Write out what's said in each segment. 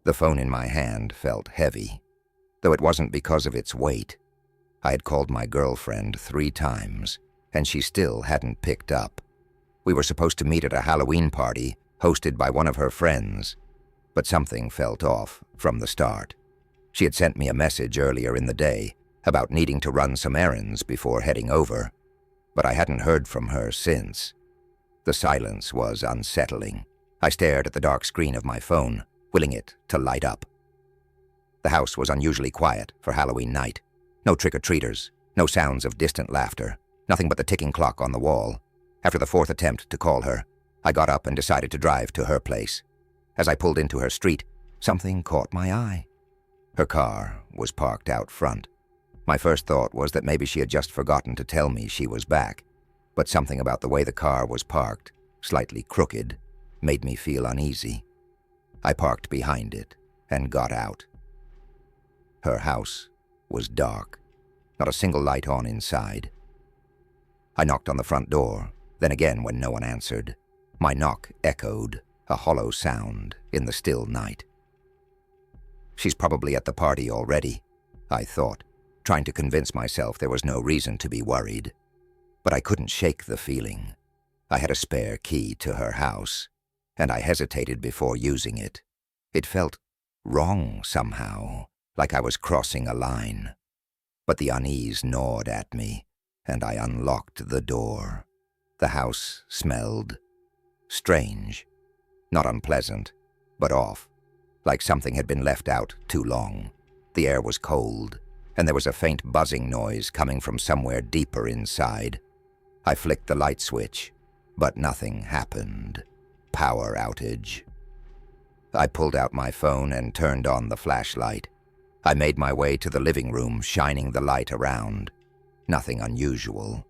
The phone in my hand felt heavy, though it wasn't because of its weight. I had called my girlfriend 3 times, and she still hadn't picked up. We were supposed to meet at a Halloween party hosted by one of her friends, but something felt off from the start. She had sent me a message earlier in the day about needing to run some errands before heading over, but I hadn't heard from her since. The silence was unsettling. I stared at the dark screen of my phone, willing it to light up. The house was unusually quiet for Halloween night. No trick-or-treaters, no sounds of distant laughter, nothing but the ticking clock on the wall. After the 4th attempt to call her, I got up and decided to drive to her place. As I pulled into her street, something caught my eye. Her car was parked out front. My first thought was that maybe she had just forgotten to tell me she was back, but something about the way the car was parked, slightly crooked, made me feel uneasy. I parked behind it and got out. Her house was dark, not a single light on inside. I knocked on the front door, then again when no one answered. My knock echoed, a hollow sound in the still night. She's probably at the party already, I thought, trying to convince myself there was no reason to be worried. But I couldn't shake the feeling. I had a spare key to her house, and I hesitated before using it. It felt wrong somehow, like I was crossing a line. But the unease gnawed at me, and I unlocked the door. The house smelled strange, not unpleasant, but off, like something had been left out too long. The air was cold, and there was a faint buzzing noise coming from somewhere deeper inside. I flicked the light switch, but nothing happened. Power outage. I pulled out my phone and turned on the flashlight. I made my way to the living room, shining the light around. Nothing unusual.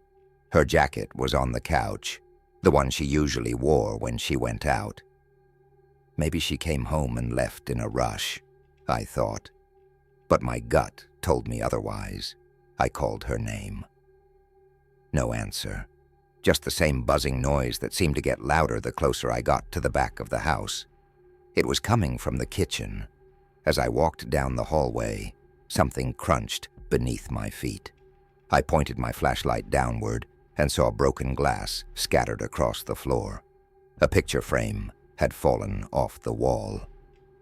Her jacket was on the couch, the one she usually wore when she went out. Maybe she came home and left in a rush, I thought. But my gut told me otherwise. I called her name. No answer. Just the same buzzing noise that seemed to get louder the closer I got to the back of the house. It was coming from the kitchen. As I walked down the hallway, something crunched beneath my feet. I pointed my flashlight downward and saw broken glass scattered across the floor. A picture frame had fallen off the wall.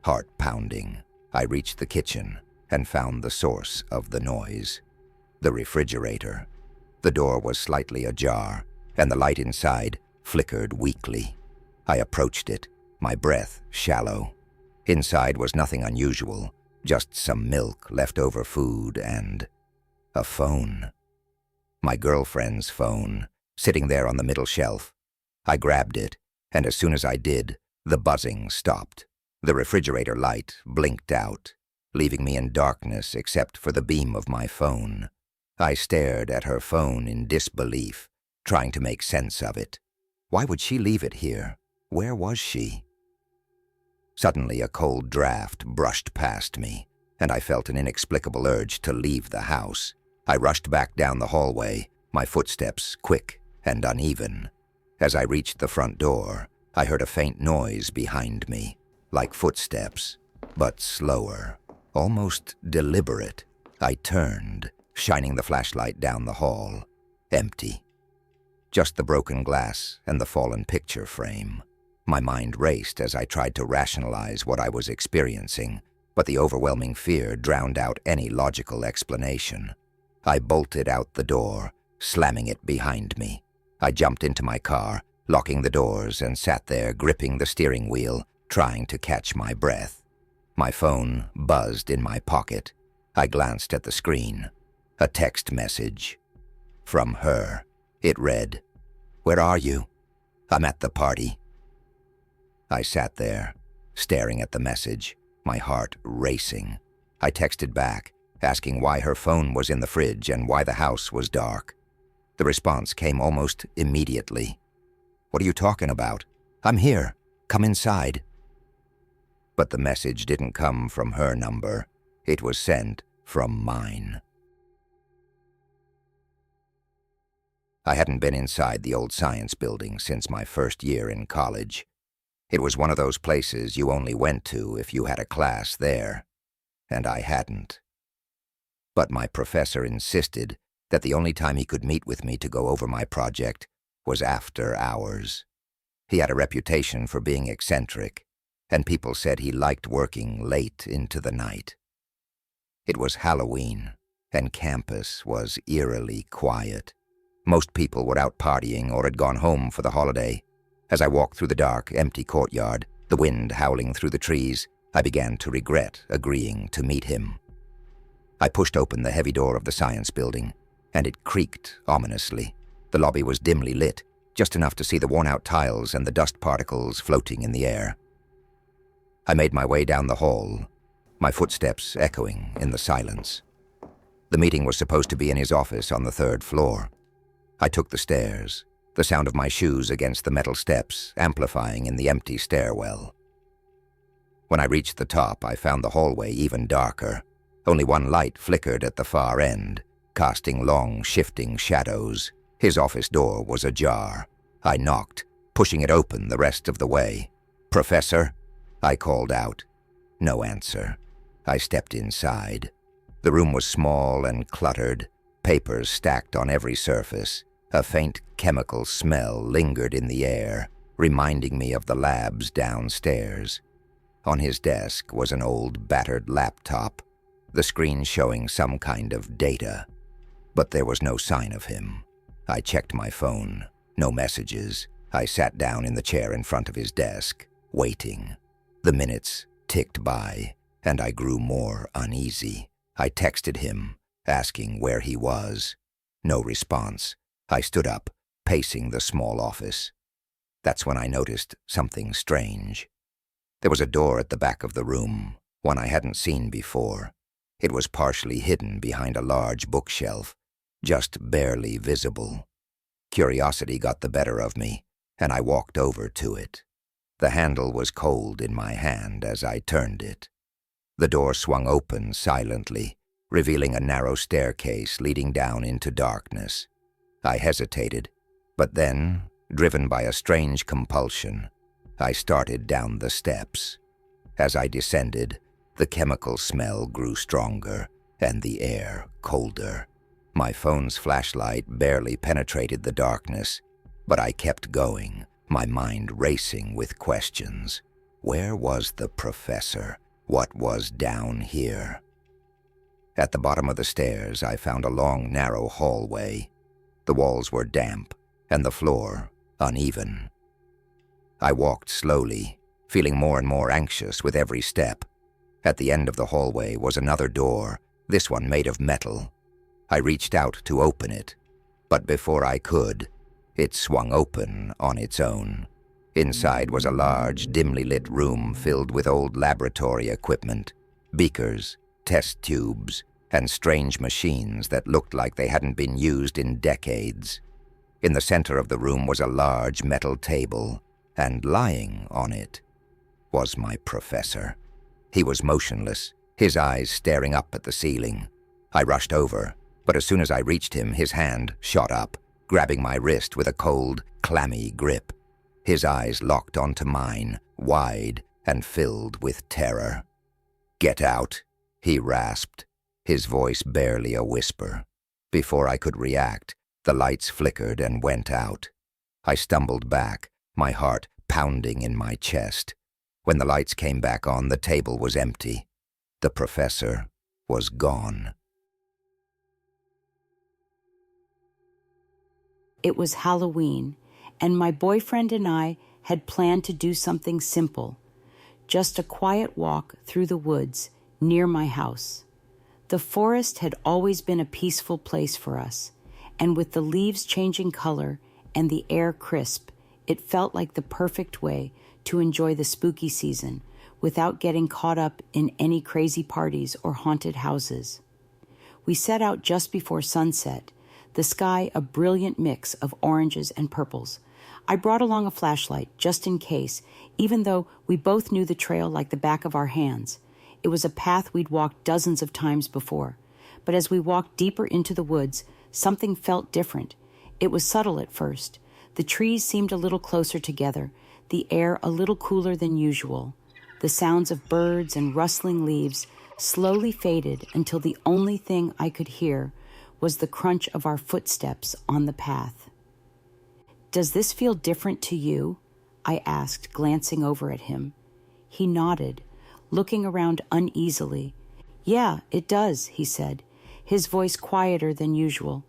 Heart pounding, I reached the kitchen and found the source of the noise. The refrigerator. The door was slightly ajar, and the light inside flickered weakly. I approached it, my breath shallow. Inside was nothing unusual, just some milk, leftover food, and a phone. My girlfriend's phone, sitting there on the middle shelf. I grabbed it, and as soon as I did, the buzzing stopped. The refrigerator light blinked out, leaving me in darkness except for the beam of my phone. I stared at her phone in disbelief, trying to make sense of it. Why would she leave it here? Where was she? Suddenly, a cold draft brushed past me, and I felt an inexplicable urge to leave the house. I rushed back down the hallway, my footsteps quick and uneven. As I reached the front door, I heard a faint noise behind me, like footsteps, but slower, almost deliberate. I turned, shining the flashlight down the hall. Empty. Just the broken glass and the fallen picture frame. My mind raced as I tried to rationalize what I was experiencing, but the overwhelming fear drowned out any logical explanation. I bolted out the door, slamming it behind me. I jumped into my car, locking the doors, and sat there gripping the steering wheel, trying to catch my breath. My phone buzzed in my pocket. I glanced at the screen. A text message. From her. It read, "Where are you?" "I'm at the party." I sat there, staring at the message, my heart racing. I texted back, asking why her phone was in the fridge and why the house was dark. The response came almost immediately. "What are you talking about? I'm here. Come inside." But the message didn't come from her number. It was sent from mine. I hadn't been inside the old science building since my first year in college. It was one of those places you only went to if you had a class there, and I hadn't. But my professor insisted that the only time he could meet with me to go over my project was after hours. He had a reputation for being eccentric, and people said he liked working late into the night. It was Halloween, and campus was eerily quiet. Most people were out partying or had gone home for the holiday. As I walked through the dark, empty courtyard, the wind howling through the trees, I began to regret agreeing to meet him. I pushed open the heavy door of the science building, and it creaked ominously. The lobby was dimly lit, just enough to see the worn-out tiles and the dust particles floating in the air. I made my way down the hall, my footsteps echoing in the silence. The meeting was supposed to be in his office on the 3rd floor. I took the stairs, the sound of my shoes against the metal steps amplifying in the empty stairwell. When I reached the top, I found the hallway even darker. Only one light flickered at the far end, casting long, shifting shadows. His office door was ajar. I knocked, pushing it open the rest of the way. "Professor?" I called out. No answer. I stepped inside. The room was small and cluttered, papers stacked on every surface. A faint chemical smell lingered in the air, reminding me of the labs downstairs. On his desk was an old, battered laptop, the screen showing some kind of data. But there was no sign of him. I checked my phone. No messages. I sat down in the chair in front of his desk, waiting. The minutes ticked by, and I grew more uneasy. I texted him, asking where he was. No response. I stood up, pacing the small office. That's when I noticed something strange. There was a door at the back of the room, one I hadn't seen before. It was partially hidden behind a large bookshelf, just barely visible. Curiosity got the better of me, and I walked over to it. The handle was cold in my hand as I turned it. The door swung open silently, revealing a narrow staircase leading down into darkness. I hesitated, but then, driven by a strange compulsion, I started down the steps. As I descended, the chemical smell grew stronger and the air colder. My phone's flashlight barely penetrated the darkness, but I kept going, my mind racing with questions. Where was the professor? What was down here? At the bottom of the stairs, I found a long, narrow hallway. The walls were damp, and the floor uneven. I walked slowly, feeling more and more anxious with every step. At the end of the hallway was another door, this one made of metal. I reached out to open it, but before I could, it swung open on its own. Inside was a large, dimly lit room filled with old laboratory equipment, beakers, test tubes, and strange machines that looked like they hadn't been used in decades. In the center of the room was a large metal table, and lying on it was my professor. He was motionless, his eyes staring up at the ceiling. I rushed over, but as soon as I reached him, his hand shot up, grabbing my wrist with a cold, clammy grip. His eyes locked onto mine, wide and filled with terror. "Get out," he rasped, his voice barely a whisper. Before I could react, the lights flickered and went out. I stumbled back, my heart pounding in my chest. When the lights came back on, the table was empty. The professor was gone. It was Halloween, and my boyfriend and I had planned to do something simple, just a quiet walk through the woods near my house. The forest had always been a peaceful place for us, and with the leaves changing color and the air crisp, it felt like the perfect way to enjoy the spooky season without getting caught up in any crazy parties or haunted houses. We set out just before sunset, the sky a brilliant mix of oranges and purples. I brought along a flashlight just in case, even though we both knew the trail like the back of our hands. It was a path we'd walked dozens of times before, but as we walked deeper into the woods, something felt different. It was subtle at first. The trees seemed a little closer together. the air a little cooler than usual. The sounds of birds and rustling leaves slowly faded until the only thing I could hear was the crunch of our footsteps on the path. "Does this feel different to you?" I asked, glancing over at him. He nodded, looking around uneasily. "Yeah, it does," he said, his voice quieter than usual.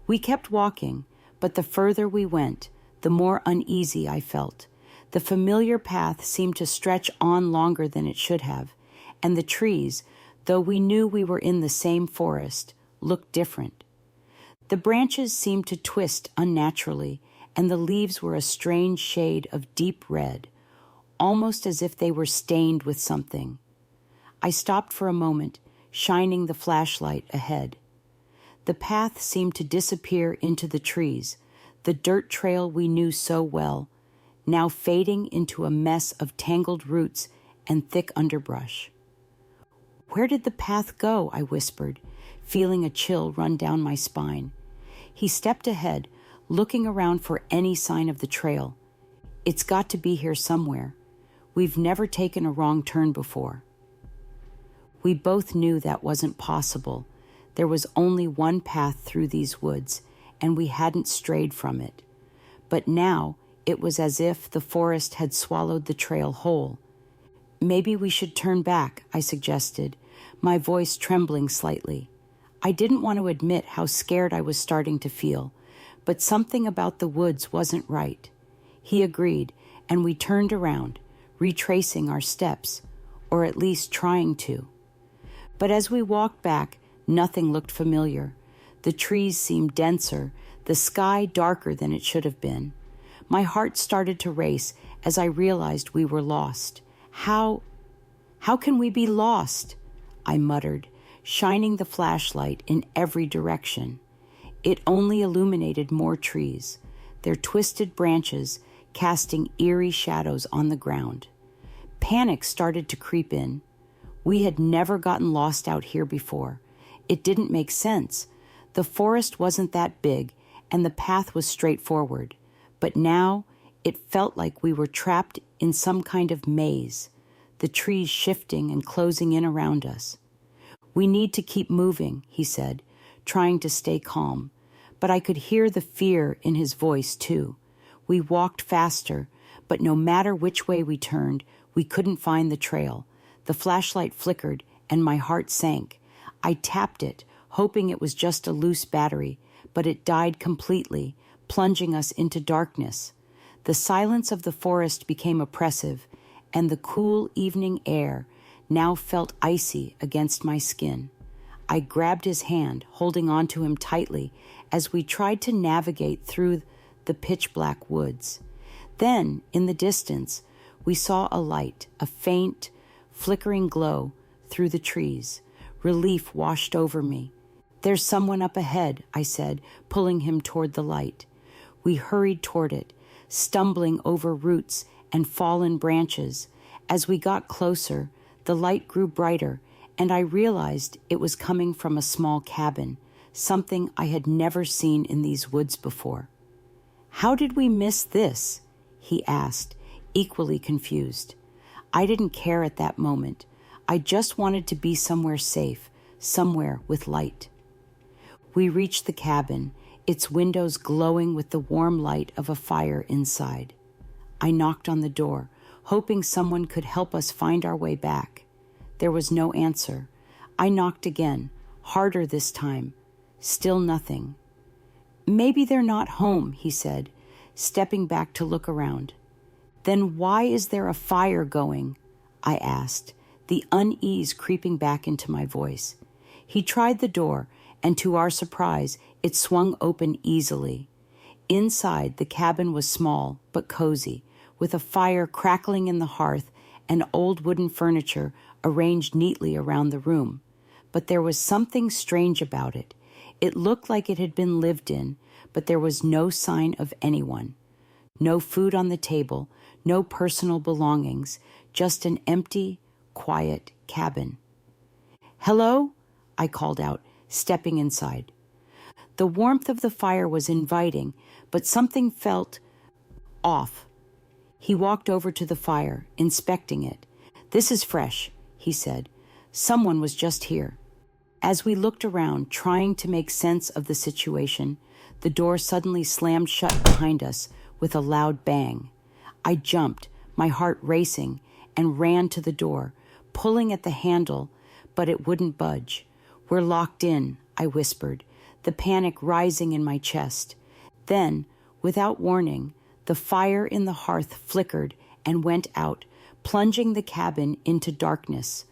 We kept walking, but the further we went, the more uneasy I felt. The familiar path seemed to stretch on longer than it should have, and the trees, though we knew we were in the same forest, looked different. The branches seemed to twist unnaturally, and the leaves were a strange shade of deep red, almost as if they were stained with something. I stopped for a moment, shining the flashlight ahead. The path seemed to disappear into the trees, the dirt trail we knew so well, now fading into a mess of tangled roots and thick underbrush. "Where did the path go?" I whispered, feeling a chill run down my spine. He stepped ahead, looking around for any sign of the trail. "It's got to be here somewhere. We've never taken a wrong turn before." We both knew that wasn't possible. There was only one path through these woods, and we hadn't strayed from it. But now it was as if the forest had swallowed the trail whole. "Maybe we should turn back," I suggested, my voice trembling slightly. I didn't want to admit how scared I was starting to feel, but something about the woods wasn't right. He agreed, and we turned around, retracing our steps, or at least trying to. But as we walked back, nothing looked familiar. The trees seemed denser, the sky darker than it should have been. My heart started to race as I realized we were lost. How can we be lost?" I muttered, shining the flashlight in every direction. It only illuminated more trees, their twisted branches casting eerie shadows on the ground. Panic started to creep in. We had never gotten lost out here before. It didn't make sense. The forest wasn't that big, and the path was straightforward. But now it felt like we were trapped in some kind of maze, the trees shifting and closing in around us. "We need to keep moving," he said, trying to stay calm. But I could hear the fear in his voice, too. We walked faster, but no matter which way we turned, we couldn't find the trail. The flashlight flickered, and my heart sank. I tapped it, hoping it was just a loose battery, but it died completely, plunging us into darkness. The silence of the forest became oppressive, and the cool evening air now felt icy against my skin. I grabbed his hand, holding onto him tightly as we tried to navigate through the pitch-black woods. Then, in the distance, we saw a light, a faint, flickering glow through the trees. Relief washed over me. "There's someone up ahead," I said, pulling him toward the light. We hurried toward it, stumbling over roots and fallen branches. As we got closer, the light grew brighter, and I realized it was coming from a small cabin, something I had never seen in these woods before. "How did we miss this?" he asked, equally confused. I didn't care at that moment. I just wanted to be somewhere safe, somewhere with light. We reached the cabin, its windows glowing with the warm light of a fire inside. I knocked on the door, hoping someone could help us find our way back. There was no answer. I knocked again, harder this time. Still nothing. "Maybe they're not home," he said, stepping back to look around. "Then why is there a fire going?" I asked, the unease creeping back into my voice. He tried the door, and to our surprise, it swung open easily. Inside, the cabin was small but cozy, with a fire crackling in the hearth and old wooden furniture arranged neatly around the room. But there was something strange about it. It looked like it had been lived in, but there was no sign of anyone. No food on the table, no personal belongings, just an empty, quiet cabin. "Hello?" I called out, stepping inside. The warmth of the fire was inviting, but something felt off. He walked over to the fire, inspecting it. "This is fresh," he said. "Someone was just here." As we looked around, trying to make sense of the situation, the door suddenly slammed shut behind us with a loud bang. I jumped, my heart racing, and ran to the door, pulling at the handle, but it wouldn't budge. "We're locked in," I whispered, the panic rising in my chest. Then, without warning, the fire in the hearth flickered and went out, plunging the cabin into darkness.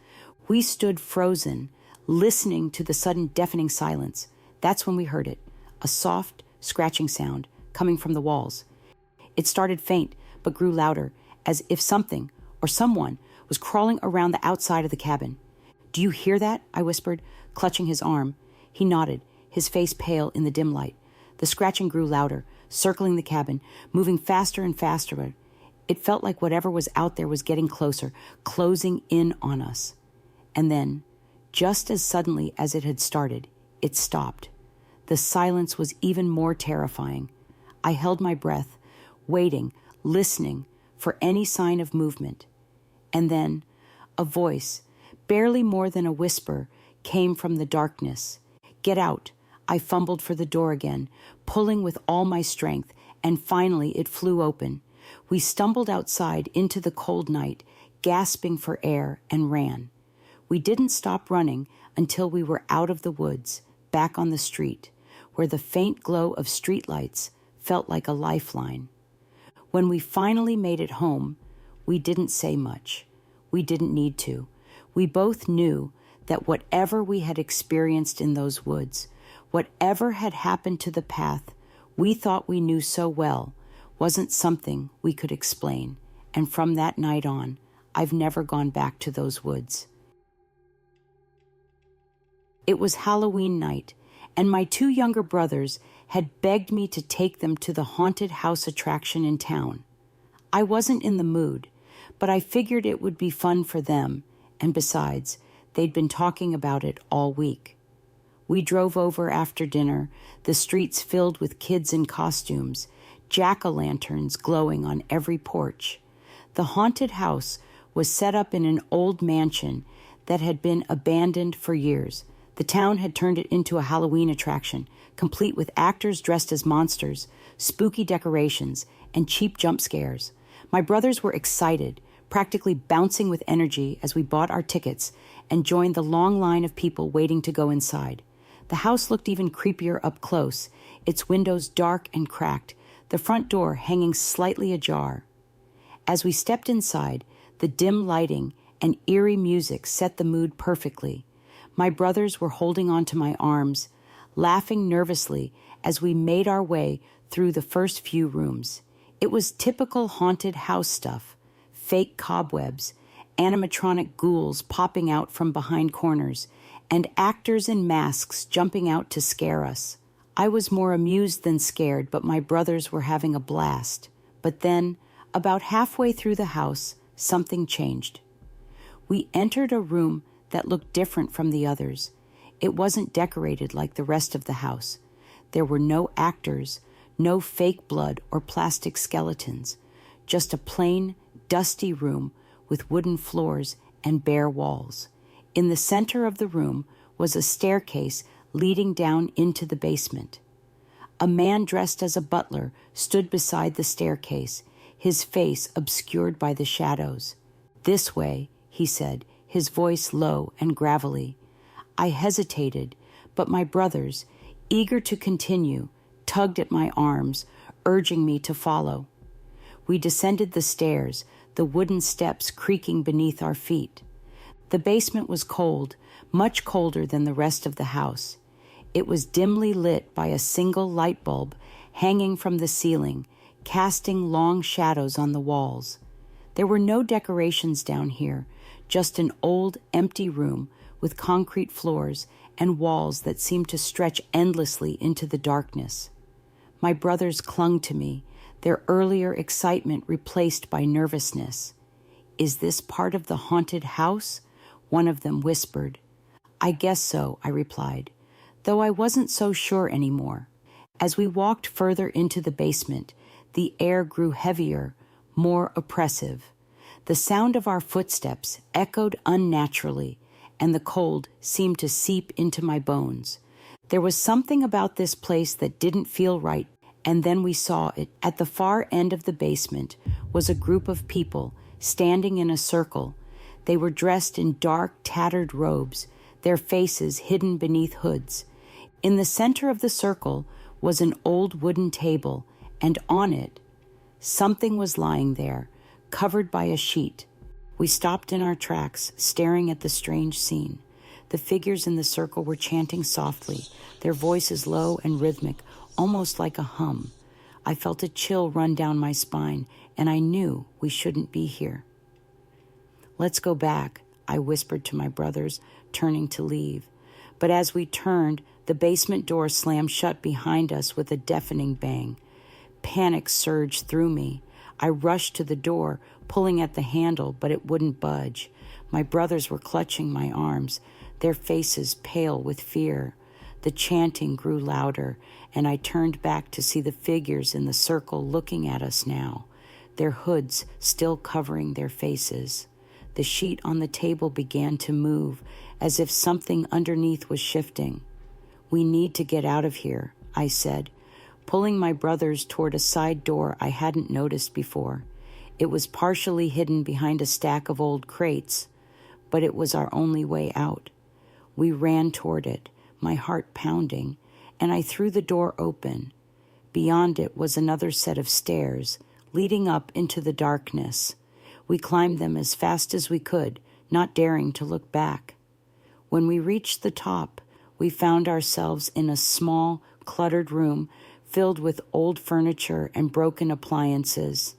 We stood frozen, listening to the sudden deafening silence. That's when we heard it, a soft, scratching sound coming from the walls. It started faint, but grew louder, as if something, or someone, was crawling around the outside of the cabin. "Do you hear that?" I whispered, clutching his arm. He nodded, his face pale in the dim light. The scratching grew louder, circling the cabin, moving faster and faster. It felt like whatever was out there was getting closer, closing in on us. And then, just as suddenly as it had started, it stopped. The silence was even more terrifying. I held my breath, waiting, listening for any sign of movement. And then, a voice, barely more than a whisper, came from the darkness. "Get out." I fumbled for the door again, pulling with all my strength, and finally it flew open. We stumbled outside into the cold night, gasping for air, and ran. We didn't stop running until we were out of the woods, back on the street, where the faint glow of streetlights felt like a lifeline. When we finally made it home, we didn't say much. We didn't need to. We both knew that whatever we had experienced in those woods, whatever had happened to the path we thought we knew so well, wasn't something we could explain. And from that night on, I've never gone back to those woods. It was Halloween night, and my 2 younger brothers had begged me to take them to the haunted house attraction in town. I wasn't in the mood, but I figured it would be fun for them, and besides, they'd been talking about it all week. We drove over after dinner, the streets filled with kids in costumes, jack-o'-lanterns glowing on every porch. The haunted house was set up in an old mansion that had been abandoned for years. The town had turned it into a Halloween attraction, complete with actors dressed as monsters, spooky decorations, and cheap jump scares. My brothers were excited, practically bouncing with energy as we bought our tickets and joined the long line of people waiting to go inside. The house looked even creepier up close, its windows dark and cracked, the front door hanging slightly ajar. As we stepped inside, the dim lighting and eerie music set the mood perfectly. My brothers were holding onto my arms, laughing nervously as we made our way through the first few rooms. It was typical haunted house stuff, fake cobwebs, animatronic ghouls popping out from behind corners, and actors in masks jumping out to scare us. I was more amused than scared, but my brothers were having a blast. But then, about halfway through the house, something changed. We entered a room that looked different from the others. It wasn't decorated like the rest of the house. There were no actors, no fake blood or plastic skeletons, just a plain, dusty room with wooden floors and bare walls. In the center of the room was a staircase leading down into the basement. A man dressed as a butler stood beside the staircase, his face obscured by the shadows. "This way," he said, his voice low and gravelly. I hesitated, but my brothers, eager to continue, tugged at my arms, urging me to follow. We descended the stairs, the wooden steps creaking beneath our feet. The basement was cold, much colder than the rest of the house. It was dimly lit by a single light bulb hanging from the ceiling, casting long shadows on the walls. There were no decorations down here, just an old, empty room with concrete floors and walls that seemed to stretch endlessly into the darkness. My brothers clung to me, their earlier excitement replaced by nervousness. "Is this part of the haunted house?" one of them whispered. "I guess so," I replied, though I wasn't so sure anymore. As we walked further into the basement, the air grew heavier, more oppressive. The sound of our footsteps echoed unnaturally, and the cold seemed to seep into my bones. There was something about this place that didn't feel right, and then we saw it. At the far end of the basement was a group of people standing in a circle. They were dressed in dark, tattered robes, their faces hidden beneath hoods. In the center of the circle was an old wooden table, and on it, something was lying there, covered by a sheet. We stopped in our tracks, staring at the strange scene. The figures in the circle were chanting softly, their voices low and rhythmic, almost like a hum. I felt a chill run down my spine, and I knew we shouldn't be here. "Let's go back," I whispered to my brothers, turning to leave. But as we turned, the basement door slammed shut behind us with a deafening bang. Panic surged through me. I rushed to the door, pulling at the handle, but it wouldn't budge. My brothers were clutching my arms, their faces pale with fear. The chanting grew louder, and I turned back to see the figures in the circle looking at us now, their hoods still covering their faces. The sheet on the table began to move, as if something underneath was shifting. "We need to get out of here," I said, pulling my brothers toward a side door I hadn't noticed before. It was partially hidden behind a stack of old crates, but it was our only way out. We ran toward it, my heart pounding, and I threw the door open. Beyond it was another set of stairs, leading up into the darkness. We climbed them as fast as we could, not daring to look back. When we reached the top, we found ourselves in a small, cluttered room filled with old furniture and broken appliances.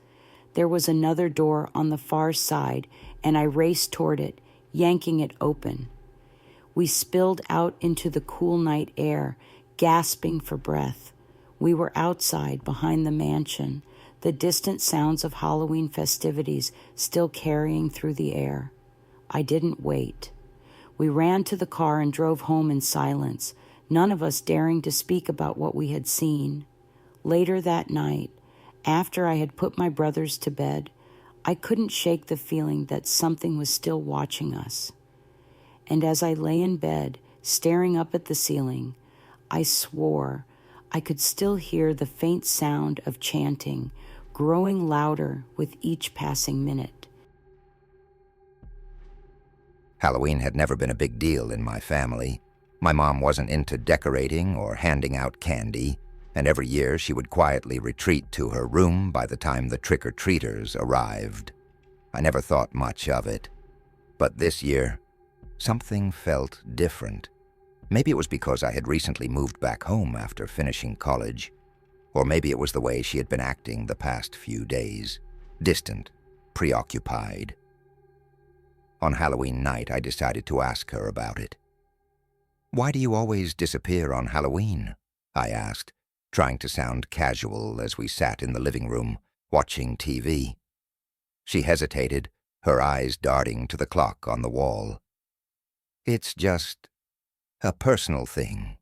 There was another door on the far side, and I raced toward it, yanking it open. We spilled out into the cool night air, gasping for breath. We were outside behind the mansion, the distant sounds of Halloween festivities still carrying through the air. I didn't wait. We ran to the car and drove home in silence, none of us daring to speak about what we had seen. Later that night, after I had put my brothers to bed, I couldn't shake the feeling that something was still watching us. And as I lay in bed, staring up at the ceiling, I swore I could still hear the faint sound of chanting, growing louder with each passing minute. Halloween had never been a big deal in my family. My mom wasn't into decorating or handing out candy, and every year she would quietly retreat to her room by the time the trick-or-treaters arrived. I never thought much of it. But this year, something felt different. Maybe it was because I had recently moved back home after finishing college, or maybe it was the way she had been acting the past few days, distant, preoccupied. On Halloween night, I decided to ask her about it. "Why do you always disappear on Halloween?" I asked, trying to sound casual as we sat in the living room, watching TV. She hesitated, her eyes darting to the clock on the wall. "It's just a personal thing,"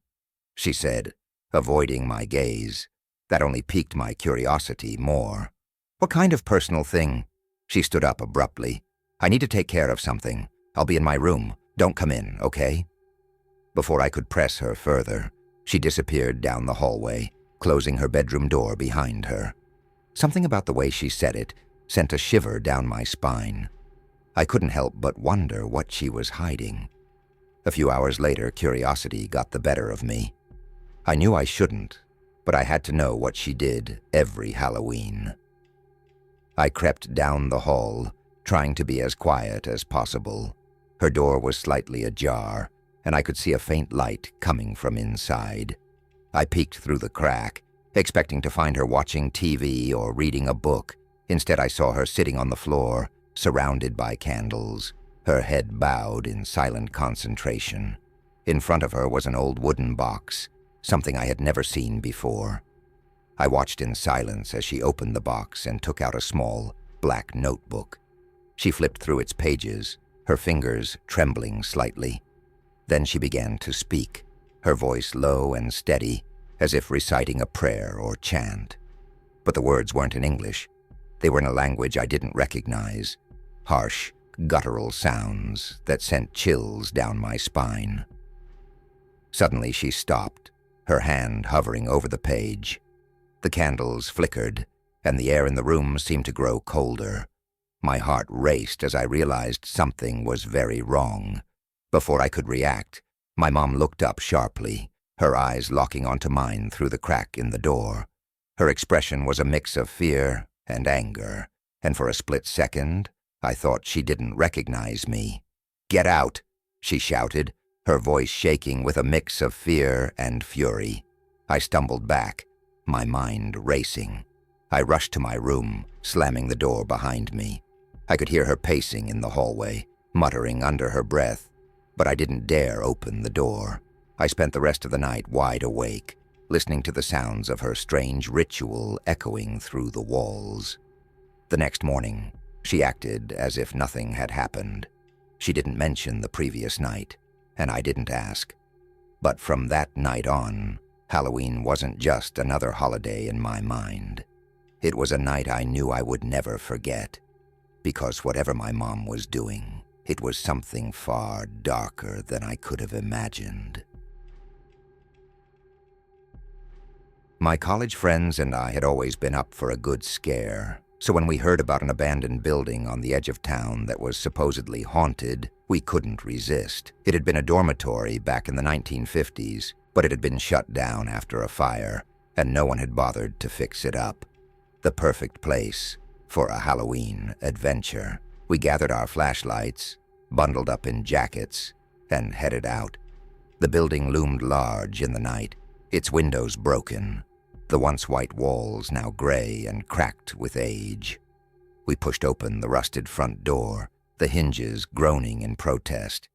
she said, avoiding my gaze. That only piqued my curiosity more. "What kind of personal thing?" She stood up abruptly. "I need to take care of something. I'll be in my room. Don't come in, okay?" Before I could press her further, she disappeared down the hallway, closing her bedroom door behind her. Something about the way she said it sent a shiver down my spine. I couldn't help but wonder what she was hiding. A few hours later, curiosity got the better of me. I knew I shouldn't, but I had to know what she did every Halloween. I crept down the hall, trying to be as quiet as possible. Her door was slightly ajar, and I could see a faint light coming from inside. I peeked through the crack, expecting to find her watching TV or reading a book. Instead, I saw her sitting on the floor, surrounded by candles, her head bowed in silent concentration. In front of her was an old wooden box, something I had never seen before. I watched in silence as she opened the box and took out a small, black notebook. She flipped through its pages, her fingers trembling slightly. Then she began to speak, her voice low and steady, as if reciting a prayer or chant. But the words weren't in English. They were in a language I didn't recognize, harsh, guttural sounds that sent chills down my spine. Suddenly she stopped, her hand hovering over the page. The candles flickered, and the air in the room seemed to grow colder. My heart raced as I realized something was very wrong. Before I could react, my mom looked up sharply, her eyes locking onto mine through the crack in the door. Her expression was a mix of fear and anger, and for a split second, I thought she didn't recognize me. "Get out!" she shouted, her voice shaking with a mix of fear and fury. I stumbled back, my mind racing. I rushed to my room, slamming the door behind me. I could hear her pacing in the hallway, muttering under her breath, but I didn't dare open the door. I spent the rest of the night wide awake, listening to the sounds of her strange ritual echoing through the walls. The next morning, she acted as if nothing had happened. She didn't mention the previous night, and I didn't ask. But from that night on, Halloween wasn't just another holiday in my mind. It was a night I knew I would never forget, because whatever my mom was doing, it was something far darker than I could have imagined. My college friends and I had always been up for a good scare, so when we heard about an abandoned building on the edge of town that was supposedly haunted, we couldn't resist. It had been a dormitory back in the 1950s, but it had been shut down after a fire, and no one had bothered to fix it up. The perfect place for a Halloween adventure. We gathered our flashlights, bundled up in jackets, and headed out. The building loomed large in the night, its windows broken, the once white walls now gray and cracked with age. We pushed open the rusted front door, the hinges groaning in protest.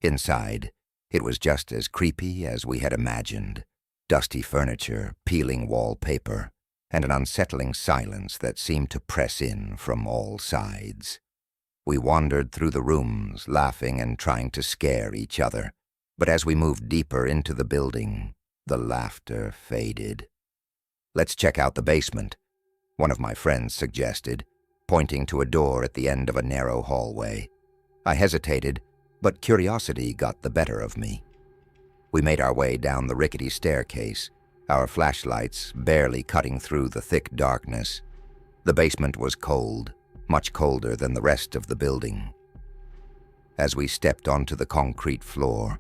Inside, it was just as creepy as we had imagined. Dusty furniture, peeling wallpaper, and an unsettling silence that seemed to press in from all sides. We wandered through the rooms, laughing and trying to scare each other. But as we moved deeper into the building, the laughter faded. "Let's check out the basement," one of my friends suggested, pointing to a door at the end of a narrow hallway. I hesitated, but curiosity got the better of me. We made our way down the rickety staircase, our flashlights barely cutting through the thick darkness. The basement was cold, much colder than the rest of the building. As we stepped onto the concrete floor,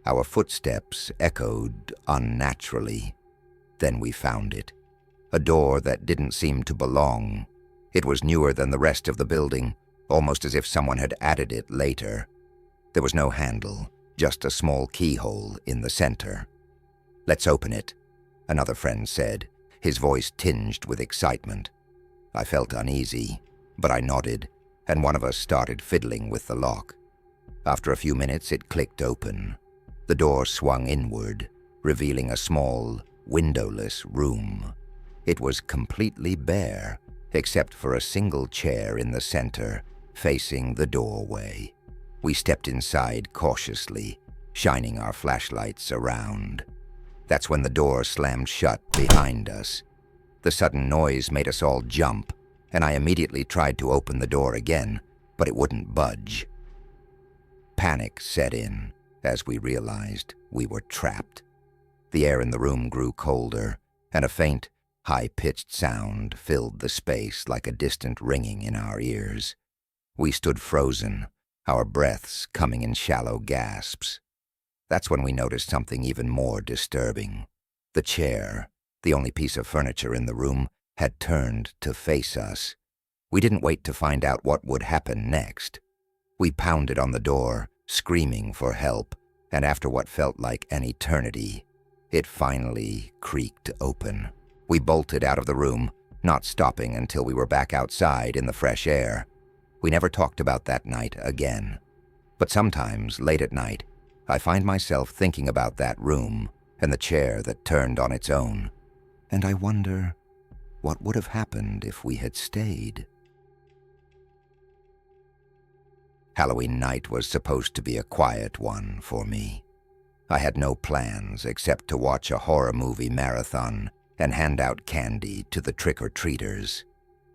our footsteps echoed unnaturally. Then we found it. A door that didn't seem to belong. It was newer than the rest of the building, almost as if someone had added it later. There was no handle, just a small keyhole in the center. "Let's open it," another friend said, his voice tinged with excitement. I felt uneasy, but I nodded, and one of us started fiddling with the lock. After a few minutes, it clicked open. The door swung inward, revealing a small, windowless room. It was completely bare, except for a single chair in the center, facing the doorway. We stepped inside cautiously, shining our flashlights around. That's when the door slammed shut behind us. The sudden noise made us all jump, and I immediately tried to open the door again, but it wouldn't budge. Panic set in as we realized we were trapped. The air in the room grew colder, and a faint, high-pitched sound filled the space like a distant ringing in our ears. We stood frozen, our breaths coming in shallow gasps. That's when we noticed something even more disturbing. The chair, the only piece of furniture in the room, had turned to face us. We didn't wait to find out what would happen next. We pounded on the door, screaming for help, and after what felt like an eternity, it finally creaked open. We bolted out of the room, not stopping until we were back outside in the fresh air. We never talked about that night again. But sometimes, late at night, I find myself thinking about that room and the chair that turned on its own, and I wonder what would have happened if we had stayed. Halloween night was supposed to be a quiet one for me. I had no plans except to watch a horror movie marathon and hand out candy to the trick-or-treaters.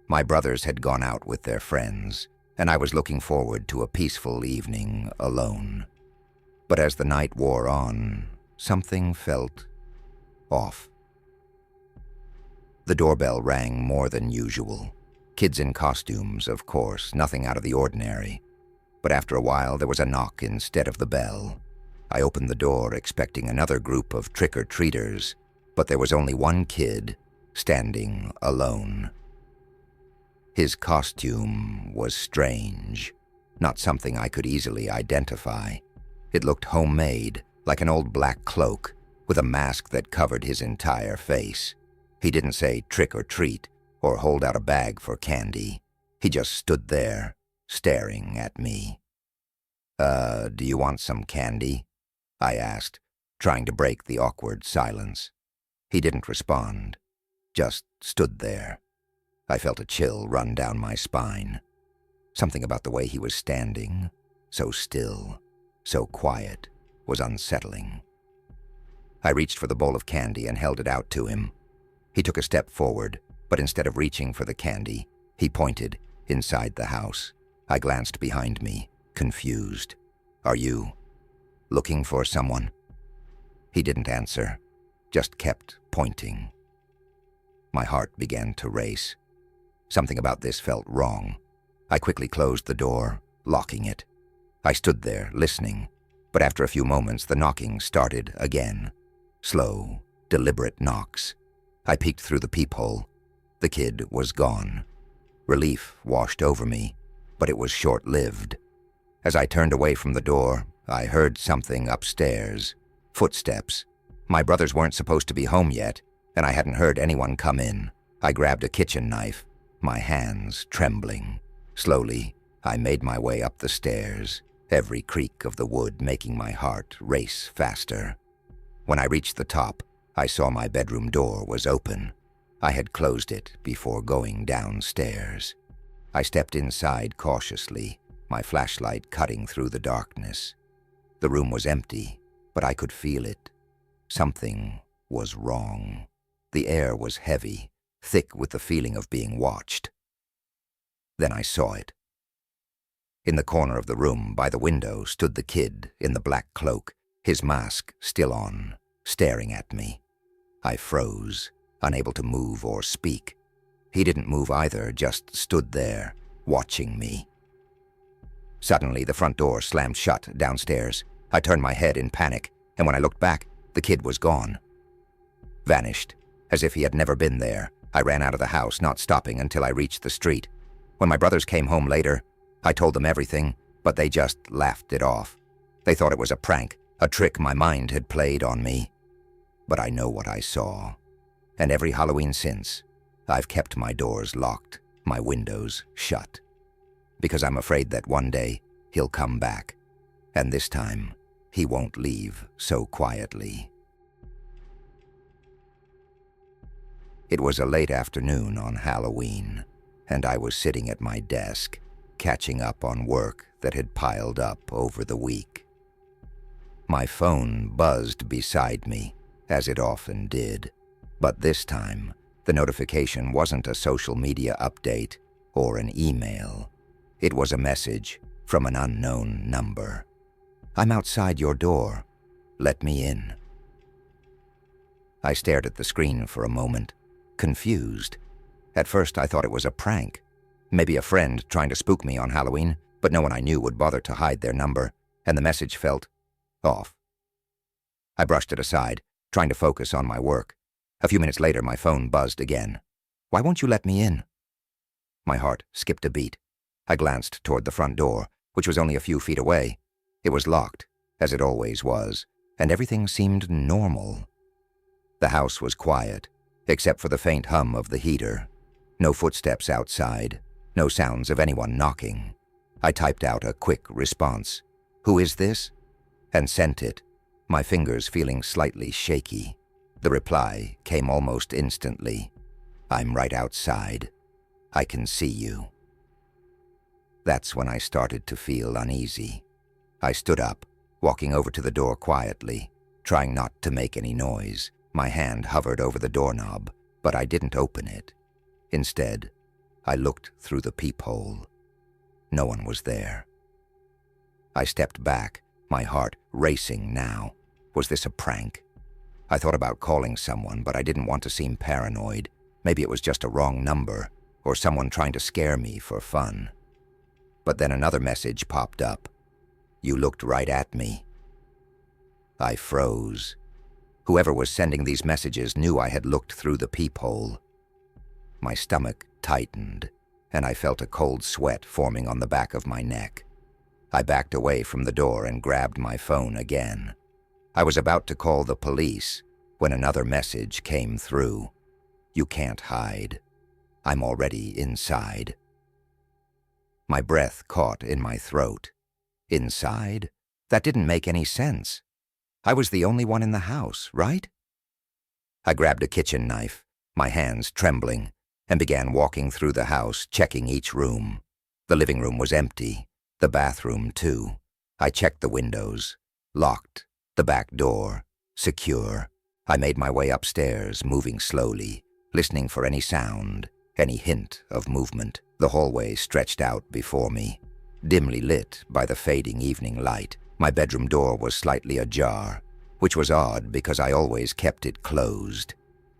My brothers had gone out with their friends, and I was looking forward to a peaceful evening alone. But as the night wore on, something felt off. The doorbell rang more than usual. Kids in costumes, of course, nothing out of the ordinary. But after a while, there was a knock instead of the bell. I opened the door expecting another group of trick-or-treaters, but there was only one kid standing alone. His costume was strange, not something I could easily identify. It looked homemade, like an old black cloak, with a mask that covered his entire face. He didn't say trick or treat or hold out a bag for candy. He just stood there, staring at me. Do you want some candy?" I asked, trying to break the awkward silence. He didn't respond, just stood there. I felt a chill run down my spine. Something about the way he was standing, so still, so quiet, was unsettling. I reached for the bowl of candy and held it out to him. He took a step forward, but instead of reaching for the candy, he pointed inside the house. I glanced behind me, confused. "Are you looking for someone?" He didn't answer, just kept pointing. My heart began to race. Something about this felt wrong. I quickly closed the door, locking it. I stood there, listening, but after a few moments the knocking started again. Slow, deliberate knocks. I peeked through the peephole. The kid was gone. Relief washed over me, but it was short-lived. As I turned away from the door, I heard something upstairs. Footsteps. My brothers weren't supposed to be home yet, and I hadn't heard anyone come in. I grabbed a kitchen knife, my hands trembling. Slowly, I made my way up the stairs, every creak of the wood making my heart race faster. When I reached the top, I saw my bedroom door was open. I had closed it before going downstairs. I stepped inside cautiously, my flashlight cutting through the darkness. The room was empty, but I could feel it. Something was wrong. The air was heavy, thick with the feeling of being watched. Then I saw it. In the corner of the room, by the window, stood the kid in the black cloak, his mask still on, staring at me. I froze, unable to move or speak. He didn't move either, just stood there, watching me. Suddenly, the front door slammed shut downstairs. I turned my head in panic, and when I looked back, the kid was gone. Vanished, as if he had never been there. I ran out of the house, not stopping until I reached the street. When my brothers came home later, I told them everything, but they just laughed it off. They thought it was a prank, a trick my mind had played on me. But I know what I saw. And every Halloween since, I've kept my doors locked, my windows shut. Because I'm afraid that one day he'll come back. And this time, he won't leave so quietly. It was a late afternoon on Halloween, and I was sitting at my desk, catching up on work that had piled up over the week. My phone buzzed beside me, as it often did, but this time, the notification wasn't a social media update or an email. It was a message from an unknown number. "I'm outside your door. Let me in." I stared at the screen for a moment, confused. At first, I thought it was a prank. Maybe a friend trying to spook me on Halloween, but no one I knew would bother to hide their number, and the message felt off. I brushed it aside, trying to focus on my work. A few minutes later, my phone buzzed again. "Why won't you let me in?" My heart skipped a beat. I glanced toward the front door, which was only a few feet away. It was locked, as it always was, and everything seemed normal. The house was quiet, except for the faint hum of the heater. No footsteps outside, no sounds of anyone knocking. I typed out a quick response. "Who is this?" and sent it, my fingers feeling slightly shaky. The reply came almost instantly. "I'm right outside. I can see you." That's when I started to feel uneasy. I stood up, walking over to the door quietly, trying not to make any noise. My hand hovered over the doorknob, but I didn't open it. Instead, I looked through the peephole. No one was there. I stepped back, my heart racing now. Was this a prank? I thought about calling someone, but I didn't want to seem paranoid. Maybe it was just a wrong number, or someone trying to scare me for fun. But then another message popped up. You looked right at me. I froze. Whoever was sending these messages knew I had looked through the peephole. My stomach tightened, and I felt a cold sweat forming on the back of my neck. I backed away from the door and grabbed my phone again. I was about to call the police when another message came through. You can't hide. I'm already inside. My breath caught in my throat. Inside? That didn't make any sense. I was the only one in the house, right? I grabbed a kitchen knife, my hands trembling, and began walking through the house, checking each room. The living room was empty, the bathroom too. I checked the windows, locked, the back door, secure. I made my way upstairs, moving slowly, listening for any sound, any hint of movement. The hallway stretched out before me, dimly lit by the fading evening light. My bedroom door was slightly ajar, which was odd because I always kept it closed.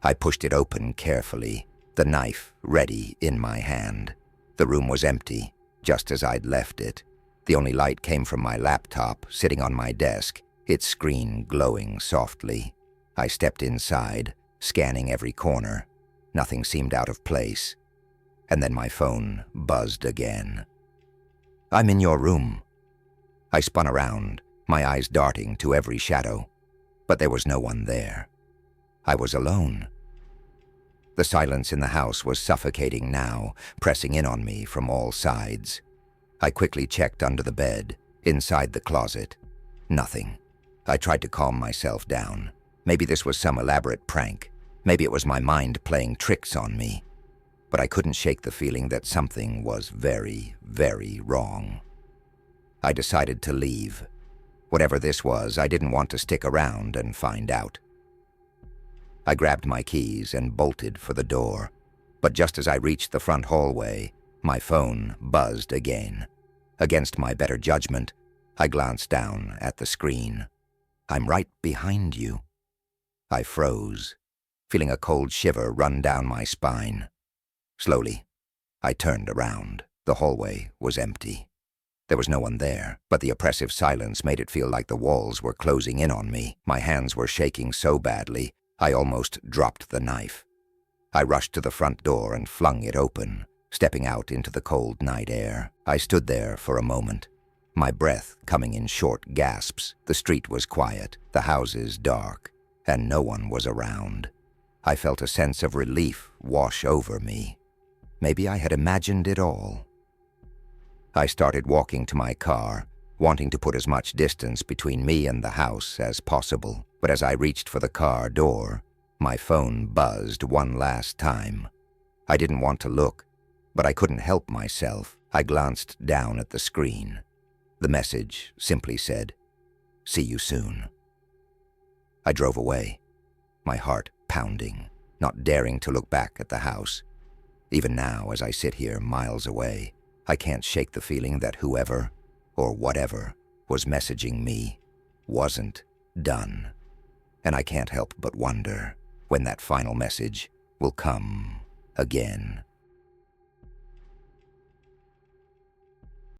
I pushed it open carefully, the knife ready in my hand. The room was empty, just as I'd left it. The only light came from my laptop sitting on my desk, its screen glowing softly. I stepped inside, scanning every corner. Nothing seemed out of place. And then my phone buzzed again. I'm in your room. I spun around, my eyes darting to every shadow, but there was no one there. I was alone. The silence in the house was suffocating now, pressing in on me from all sides. I quickly checked under the bed, inside the closet. Nothing. I tried to calm myself down. Maybe this was some elaborate prank. Maybe it was my mind playing tricks on me. But I couldn't shake the feeling that something was very, very wrong. I decided to leave. Whatever this was, I didn't want to stick around and find out. I grabbed my keys and bolted for the door. But just as I reached the front hallway, my phone buzzed again. Against my better judgment, I glanced down at the screen. I'm right behind you. I froze, feeling a cold shiver run down my spine. Slowly, I turned around. The hallway was empty. There was no one there, but the oppressive silence made it feel like the walls were closing in on me. My hands were shaking so badly, I almost dropped the knife. I rushed to the front door and flung it open, stepping out into the cold night air. I stood there for a moment, my breath coming in short gasps. The street was quiet, the houses dark, and no one was around. I felt a sense of relief wash over me. Maybe I had imagined it all. I started walking to my car, wanting to put as much distance between me and the house as possible. But as I reached for the car door, my phone buzzed one last time. I didn't want to look, but I couldn't help myself. I glanced down at the screen. The message simply said, "See you soon." I drove away, my heart pounding, not daring to look back at the house. Even now, as I sit here miles away, I can't shake the feeling that whoever, or whatever, was messaging me wasn't done. And I can't help but wonder when that final message will come again.